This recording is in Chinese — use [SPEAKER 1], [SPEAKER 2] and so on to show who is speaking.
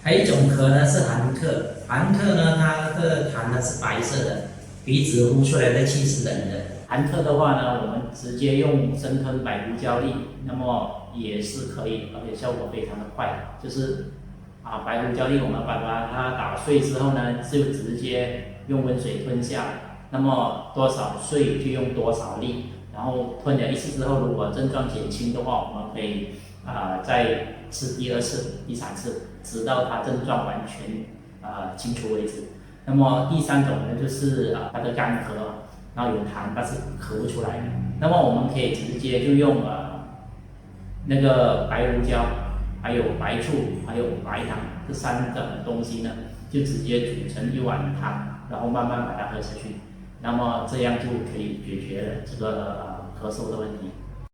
[SPEAKER 1] 还有一种咳呢是寒咳，寒咳呢它的痰呢是白色的，鼻子呼出来的气是冷的。
[SPEAKER 2] 寒咳的话呢，我们直接用生吞白胡椒粒，那么也是可以，而且效果非常的快。就是白胡椒粒我们把它打碎之后呢，就直接用温水吞下，那么多少碎就用多少粒，然后吞了一次之后，如果症状减轻的话，我们可以再吃第二次、第三次，直到它症状完全清除为止。那么第三种呢，就是它的干咳，然后有痰，但是咳不出来。那么我们可以直接就用那个白胡椒，还有白醋，还有白糖这三种东西呢，就直接煮成一碗汤，然后慢慢把它喝下去。那么这样就可以解决了这个咳嗽的问题。